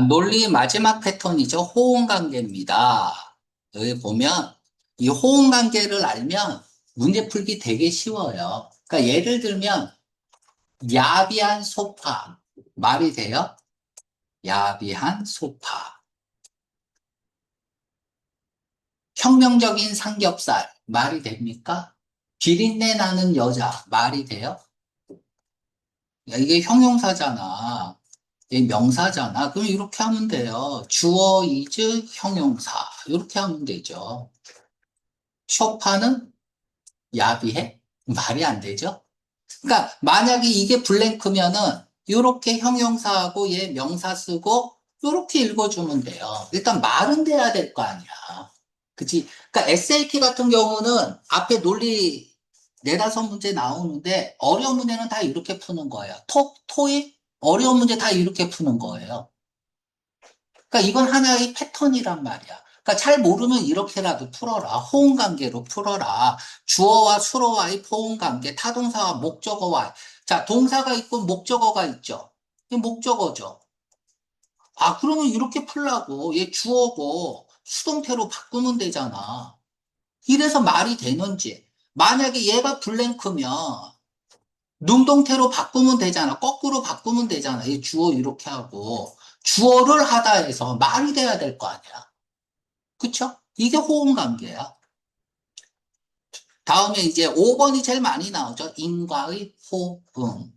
논리 마지막 패턴이죠. 호응관계입니다. 여기 보면 이 호응관계를 알면 문제 풀기 되게 쉬워요. 그러니까 예를 들면 야비한 소파 말이 돼요? 야비한 소파. 혁명적인 삼겹살 말이 됩니까? 비린내 나는 여자 말이 돼요? 야, 이게 형용사잖아. 이게 명사잖아. 그럼 이렇게 하면 돼요. 주어, 이즈, 형용사. 이렇게 하면 되죠. 쇼파는 야비해? 말이 안 되죠? 그러니까 만약에 이게 블랭크면은 이렇게 형용사하고 얘 명사 쓰고 이렇게 읽어주면 돼요. 일단 말은 돼야 될 거 아니야. 그치? 그러니까 SAT 같은 경우는 앞에 논리 네다섯 문제 나오는데 어려운 문제는 다 이렇게 푸는 거예요. 토익 어려운 문제 다 이렇게 푸는 거예요. 그러니까 이건 하나의 패턴이란 말이야. 그러니까 잘 모르면 이렇게라도 풀어라. 호응관계로 풀어라. 주어와 수어와의 호응관계, 타동사와 목적어와. 자, 동사가 있고 목적어가 있죠. 이게 목적어죠. 아, 그러면 이렇게 풀라고. 얘 주어고 수동태로 바꾸면 되잖아. 이래서 말이 되는지. 만약에 얘가 블랭크면 능동태로 바꾸면 되잖아. 거꾸로 바꾸면 되잖아. 얘 주어 이렇게 하고. 주어를 하다 해서 말이 돼야 될 거 아니야. 그쵸? 이게 호응 관계야. 다음에 이제 5번이 제일 많이 나오죠. 인과의 호응.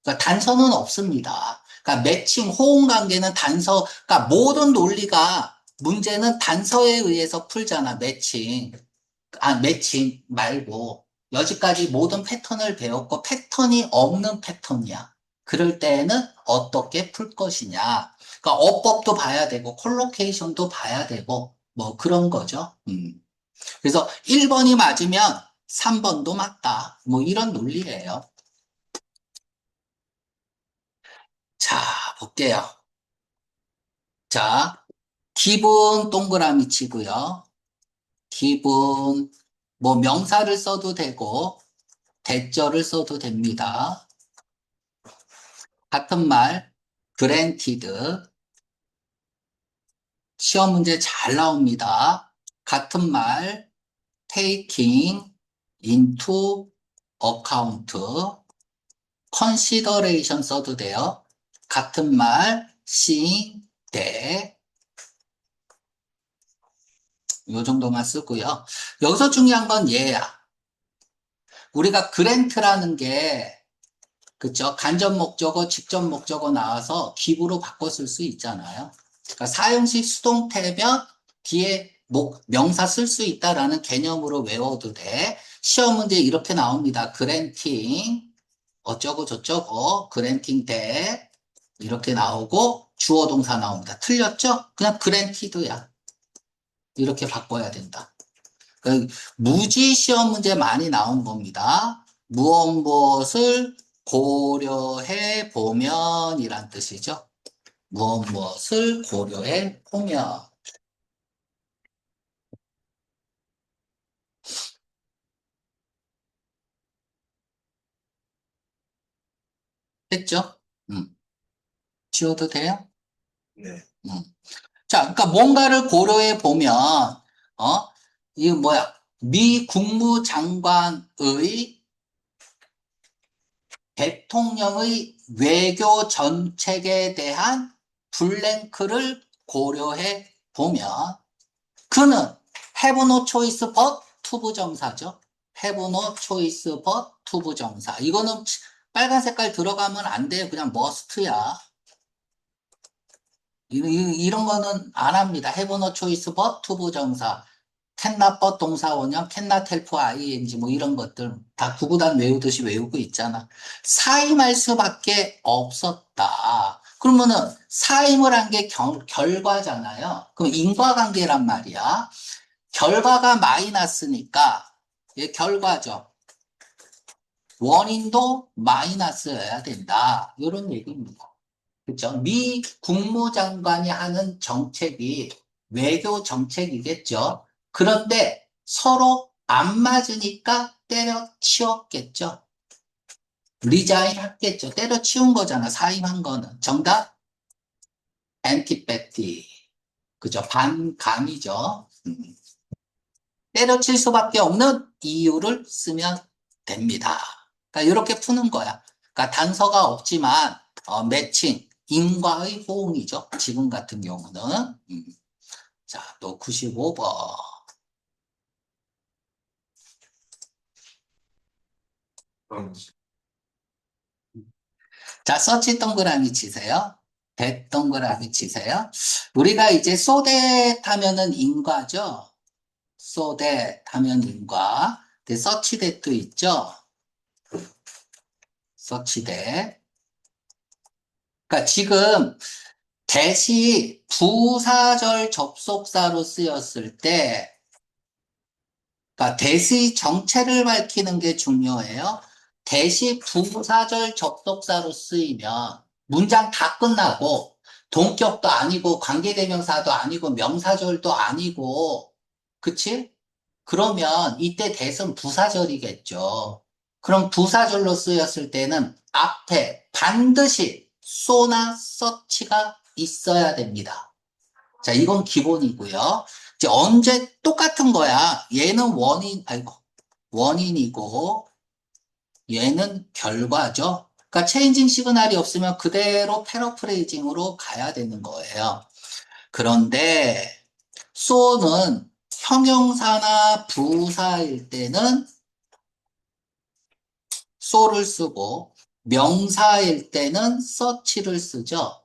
그러니까 단서는 없습니다. 그러니까 매칭, 호응 관계는 단서, 그러니까 모든 논리가 문제는 단서에 의해서 풀잖아. 매칭. 매칭 말고. 여기까지 모든 패턴을 배웠고 패턴이 없는 패턴이야. 그럴 때에는 어떻게 풀 것이냐. 그러니까 어법도 봐야 되고 콜로케이션도 봐야 되고 뭐 그런 거죠. 그래서 1번이 맞으면 3번도 맞다. 뭐 이런 논리예요. 자, 볼게요. 자, 기분 동그라미 치고요. 기분, 뭐 명사를 써도 되고, 대절을 써도 됩니다. 같은 말, granted. 시험 문제 잘 나옵니다. 같은 말, taking into account. consideration 써도 돼요. 같은 말, seeing, 대, 요 정도만 쓰고요. 여기서 중요한 건 얘야. 우리가 그랜트라는 게, 그쵸? 간접 목적어, 직접 목적어 나와서 기부로 바꿔 쓸 수 있잖아요. 그러니까 사형식 수동태면 뒤에 명사 쓸 수 있다라는 개념으로 외워도 돼. 시험 문제 이렇게 나옵니다. 그랜팅, 어쩌고 저쩌고, 그랜팅 대, 이렇게 나오고, 주어 동사 나옵니다. 틀렸죠? 그냥 그랜티드야. 이렇게 바꿔야 된다. 그 무지 시험 문제 많이 나온 겁니다. 무엇을 고려해 보면이란 뜻이죠. 무엇을 고려해 보면. 했죠? 음. 지워도 돼요? 네. 자, 그러니까 뭔가를 고려해 보면, 어? 이거 뭐야? 미 국무장관의 대통령의 외교 정책에 대한 블랭크를 고려해 보면, 그는 have no choice but 투부정사죠. have no choice but 투부정사. 이거는 빨간 색깔 들어가면 안 돼요. 그냥 must야. 이런 거는 안 합니다. have no choice but 투부정사. cannot but 동사 원형, cannot help ing 뭐 이런 것들 다 구구단 외우듯이 외우고 있잖아. 사임할 수밖에 없었다. 그러면은 사임을 한 게 결과잖아요. 그럼 인과관계란 말이야. 결과가 마이너스니까 얘 결과죠. 원인도 마이너스여야 된다. 이런 얘기입니다. 그렇죠? 미 국무장관이 하는 정책이 외교 정책이겠죠. 그런데 서로 안 맞으니까 때려치웠겠죠. 리자인 했겠죠. 때려치운 거잖아. 사임한 거는. 정답? antipathy. 그죠? 반감이죠. 때려칠 수밖에 없는 이유를 쓰면 됩니다. 그러니까 이렇게 푸는 거야. 그러니까 단서가 없지만 매칭, 인과의 호응이죠. 지금 같은 경우는. 자, 또 95번. 자, 서치 동그라미 치세요. 대 동그라미 치세요. 우리가 이제 소댓 하면은 인과죠. 소댓 하면 인과. 근데 서치 대도 있죠. 서치 대. 그러니까 지금 대시 부사절 접속사로 쓰였을 때, 그러니까 대시 정체를 밝히는 게 중요해요. 대시 부사절 접속사로 쓰이면 문장 다 끝나고 동격도 아니고 관계대명사도 아니고 명사절도 아니고, 그치? 그러면 이때 대은 부사절이겠죠. 그럼 부사절로 쓰였을 때는 앞에 반드시 쏘나 서치가 있어야 됩니다. 자, 이건 기본이고요. 이제 언제 똑같은 거야. 얘는 원인이고 얘는 결과죠. 그러니까 체인징 시그널이 없으면 그대로 패러프레이징으로 가야 되는 거예요. 그런데 쏘는 형용사나 부사일 때는 쏘를 쓰고 명사일 때는 서치를 쓰죠.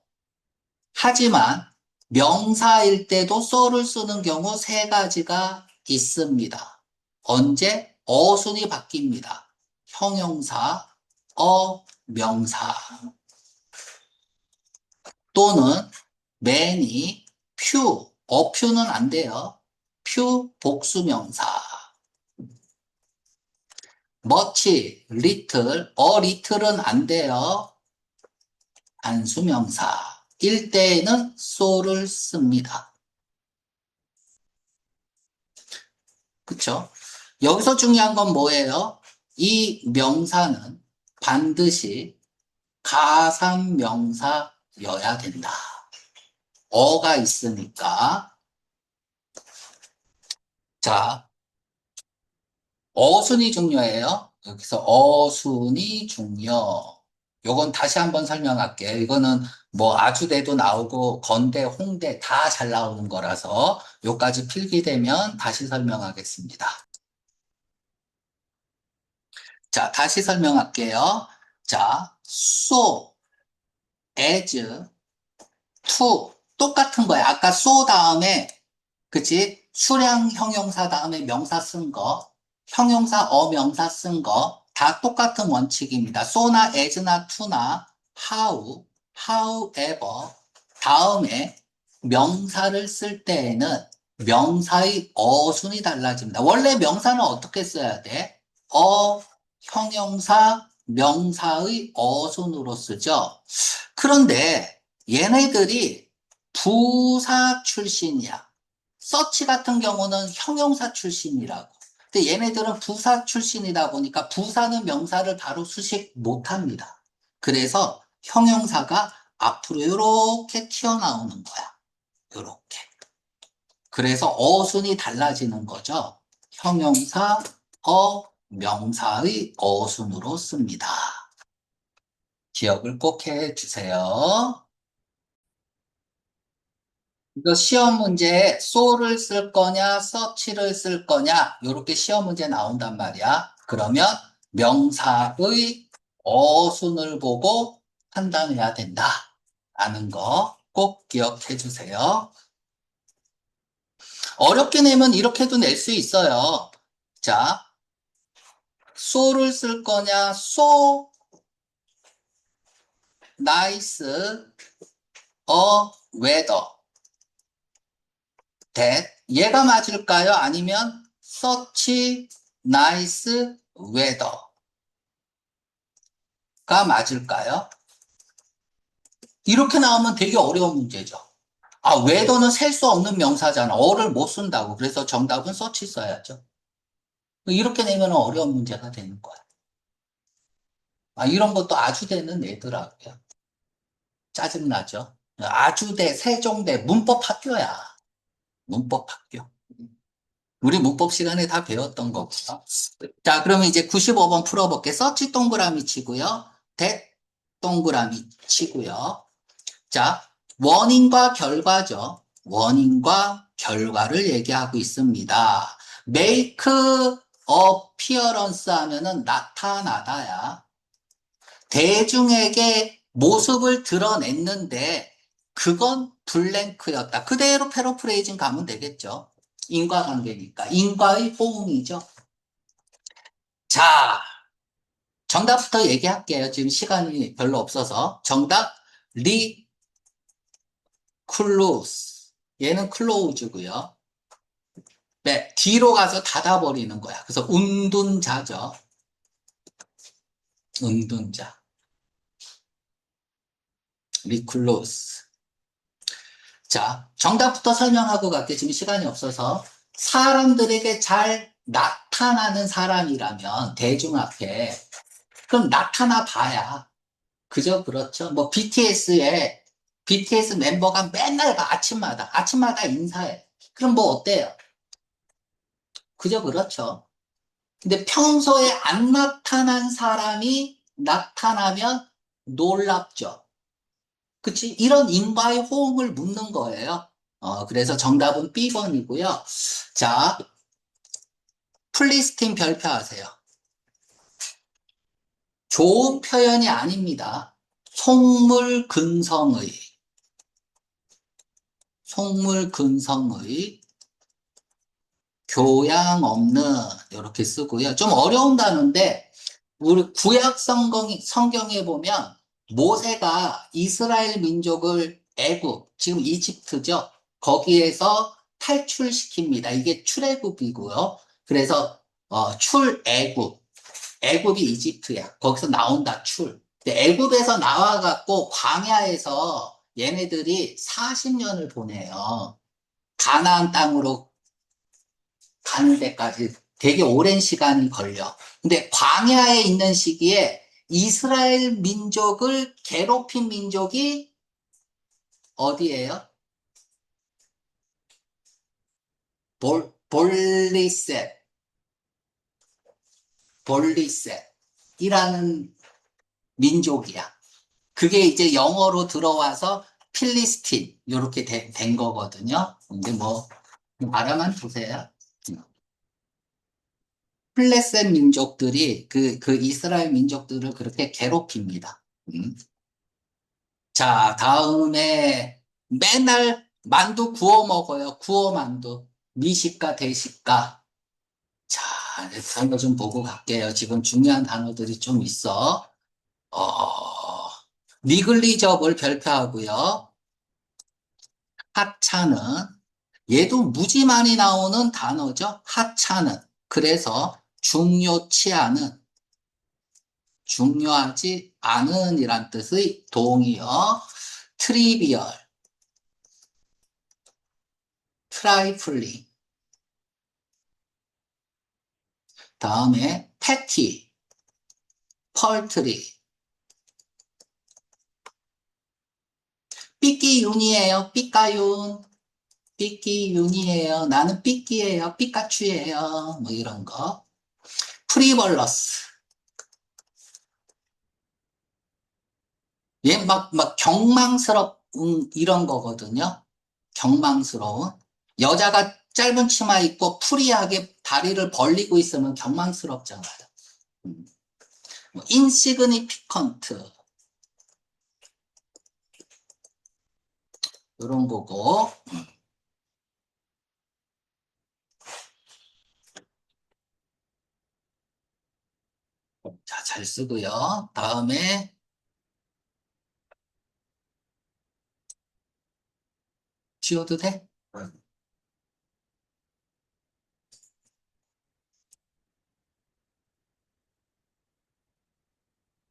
하지만 명사일 때도 쏘를 쓰는 경우 세 가지가 있습니다. 언제? 어순이 바뀝니다. 형용사, 명사 또는 many, few, few는 안 돼요. few 복수명사, much, little, little은 안 돼요. 단수명사. 일 때에는 so를 씁니다. 그쵸? 여기서 중요한 건 뭐예요? 이 명사는 반드시 가산명사여야 된다. 어가 있으니까. 자, 어순이 중요해요. 여기서 어순이 중요. 요건 다시 한번 설명할게요. 이거는 뭐 아주대도 나오고 건대, 홍대 다 잘 나오는 거라서 요까지 필기되면 다시 설명하겠습니다. 자, 다시 설명할게요. 자, so, as, to 똑같은 거야. 아까 so 다음에 그치? 수량 형용사 다음에 명사 쓴 거, 형용사 어명사 쓴 거, 다 똑같은 원칙입니다. so나 as나 to나 how, however, 다음에 명사를 쓸 때에는 명사의 어순이 달라집니다. 원래 명사는 어떻게 써야 돼? 형용사, 명사의 어순으로 쓰죠. 그런데 얘네들이 부사 출신이야. 서치 같은 경우는 형용사 출신이라고. 근데 얘네들은 부사 출신이다 보니까 부사는 명사를 바로 수식 못 합니다. 그래서 형용사가 앞으로 이렇게 튀어나오는 거야. 이렇게. 그래서 어순이 달라지는 거죠. 형용사, 명사의 어순으로 씁니다. 기억을 꼭 해 주세요. 이거 시험 문제에 so를 쓸 거냐, search를 쓸 거냐, 이렇게 시험 문제 나온단 말이야. 그러면 명사의 어순을 보고 판단해야 된다. 라는 거 꼭 기억해 주세요. 어렵게 내면 이렇게도 낼 수 있어요. 자, so를 쓸 거냐, so nice a weather that 얘가 맞을까요? 아니면 such nice weather가 맞을까요? 이렇게 나오면 되게 어려운 문제죠. 아, weather는 셀 수 없는 명사잖아. 어를 못 쓴다고. 그래서 정답은 such 써야죠. 이렇게 내면 어려운 문제가 되는 거야. 아, 이런 것도 아주 되는 애더라고요. 짜증나죠? 아주대, 세종대, 문법학교야. 문법학교. 우리 문법 시간에 다 배웠던 거고요. 자, 그러면 이제 95번 풀어볼게. 서치 동그라미 치고요. 대 동그라미 치고요. 자, 원인과 결과죠. 원인과 결과를 얘기하고 있습니다. make appearance 하면은 나타나다야. 대중에게 모습을 드러냈는데 그건 블랭크였다. 그대로 패러프레이징 가면 되겠죠. 인과관계니까. 인과의 호응이죠. 자, 정답부터 얘기할게요. 지금 시간이 별로 없어서. 정답, 리쿨루스. 얘는 클로우즈고요. 네, 뒤로 가서 닫아버리는 거야. 그래서 은둔자죠. 은둔자. 리쿨루스. 자, 정답부터 설명하고 갈게. 지금 시간이 없어서. 사람들에게 잘 나타나는 사람이라면, 대중 앞에, 그럼 나타나 봐야. 그죠? 그렇죠? 뭐, BTS 멤버가 맨날 아침마다 인사해. 그럼 뭐 어때요? 그죠? 그렇죠? 근데 평소에 안 나타난 사람이 나타나면 놀랍죠. 그치? 이런 인과의 호응을 묻는 거예요. 그래서 정답은 B번이고요. 자, 플리스틴 별표하세요. 좋은 표현이 아닙니다. 속물근성의, 속물근성의, 교양 없는, 이렇게 쓰고요. 좀 어려운 단어인데, 우리 구약 성경에 보면, 모세가 이스라엘 민족을 애굽, 지금 이집트죠. 거기에서 탈출시킵니다. 이게 출애굽이고요. 그래서 출애굽, 애굽이 이집트야. 거기서 나온다 출. 근데 애굽에서 나와갖고 광야에서 얘네들이 40년을 보내요. 가나안 땅으로 가는 데까지 되게 오랜 시간이 걸려. 근데 광야에 있는 시기에 이스라엘 민족을 괴롭힌 민족이 어디예요? 볼리셋, 볼리셋이라는 민족이야. 그게 이제 영어로 들어와서 필리스틴 이렇게 된 거거든요. 근데 뭐 알아만 두세요. 플레셋 민족들이 그 이스라엘 민족들을 그렇게 괴롭힙니다. 자, 다음에 맨날 만두 구워 먹어요. 구워 만두. 미식가, 대식가. 자, 이제 단어 좀 보고 갈게요. 지금 중요한 단어들이 좀 있어. 어, 니글리저블 별표하고요. 하찮은. 얘도 무지 많이 나오는 단어죠. 하찮은. 그래서 중요하지 않은 이란 뜻의 동의어. 트리비얼, 트라이플링. 다음에 패티, 펄트리. 삐끼윤이에요. 삐까윤. 삐끼윤이에요. 나는 삐끼예요. 삐까츄예요. 뭐 이런 거. 프리벌러스. 얘 막 경망스럽, 이런 거거든요. 경망스러운. 여자가 짧은 치마 입고 프리하게 다리를 벌리고 있으면 경망스럽잖아요. 인시그니피컨트. 이런 거고. 자, 잘 쓰고요. 다음에 지워도 돼?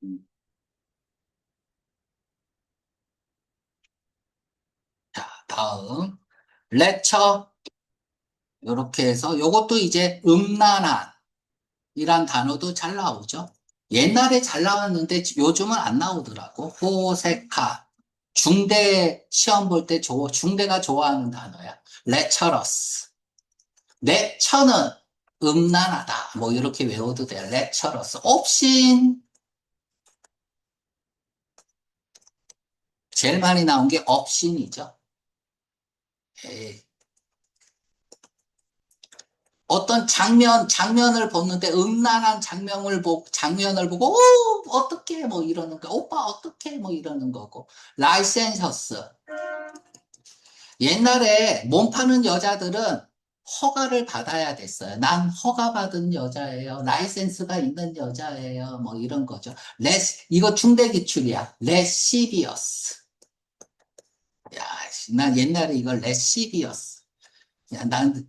음. 자, 다음. lecture. 이렇게 해서 요것도 이제 음란한 이란 단어도 잘 나오죠. 옛날에 잘 나왔는데 요즘은 안 나오더라고. 호색하. 중대 시험 볼 때 중대가 좋아하는 단어야. lecherous. lecture는 음란하다. 뭐 이렇게 외워도 돼. lecherous. obscene. 제일 많이 나온 게 obscene이죠. 에이, 어떤 장면을 보는데 음란한 장면을 보고, 오, 어떡해, 뭐 이러는 거. 오빠, 어떡해, 뭐 이러는 거고. licentious. 옛날에 몸 파는 여자들은 허가를 받아야 됐어요. 난 허가 받은 여자예요. 라이센스가 있는 여자예요. 뭐 이런 거죠. 이거 중대 기출이야. 레시비어스. 야, 난 옛날에 이걸 레시비어스. 야, 난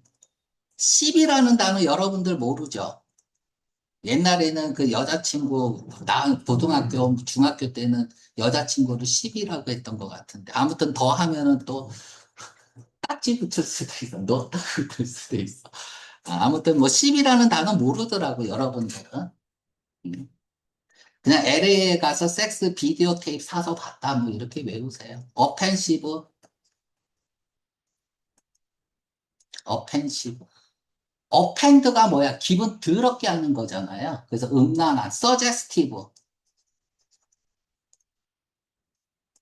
시비라는 단어 여러분들 모르죠? 옛날에는 그 여자친구, 나 고등학교, 중학교 때는 여자친구를 시비라고 했던 것 같은데. 아무튼 더 하면은 또 딱지 붙을 수도 있어. 노딱 붙을 수도 있어. 아무튼 뭐 시비라는 단어 모르더라고, 여러분들은. 음. 그냥 LA에 가서 섹스 비디오 테이프 사서 봤다, 뭐 이렇게 외우세요. 어펜시브, 어펜시브. 어펜드가 뭐야? 기분 더럽게 하는 거잖아요. 그래서 음란한, 서제스티브.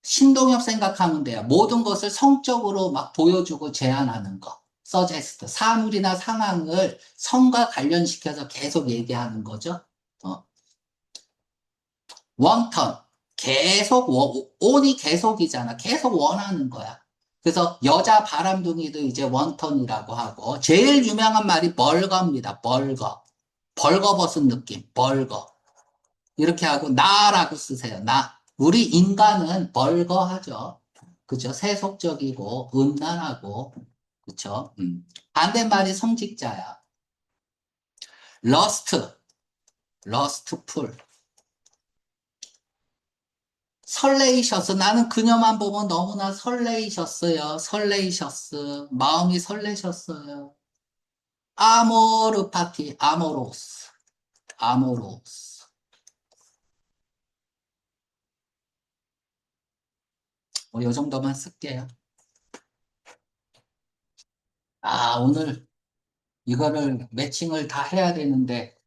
신동엽 생각하면 돼요. 모든 것을 성적으로 막 보여주고 제안하는 거. 서제스트. 사물이나 상황을 성과 관련시켜서 계속 얘기하는 거죠. 어. 원턴. 계속, 온이 계속이잖아. 계속 원하는 거야. 그래서 여자 바람둥이도 이제 원턴이라고 하고, 제일 유명한 말이 벌거입니다. 벌거. 벌거벗은 느낌. 벌거. 이렇게 하고, 나라고 쓰세요. 나. 우리 인간은 벌거하죠. 그죠? 세속적이고, 음란하고, 그쵸? 반대말이 성직자야. 러스트. 러스트풀. 설레이셔스. 나는 그녀만 보면 너무나 설레이셨어요. 설레이셔스. 마음이 설레셨어요. 아모르 파티. 아모로스. 아모로스. 뭐, 요 정도만 쓸게요. 아, 오늘 이거를 매칭을 다 해야 되는데,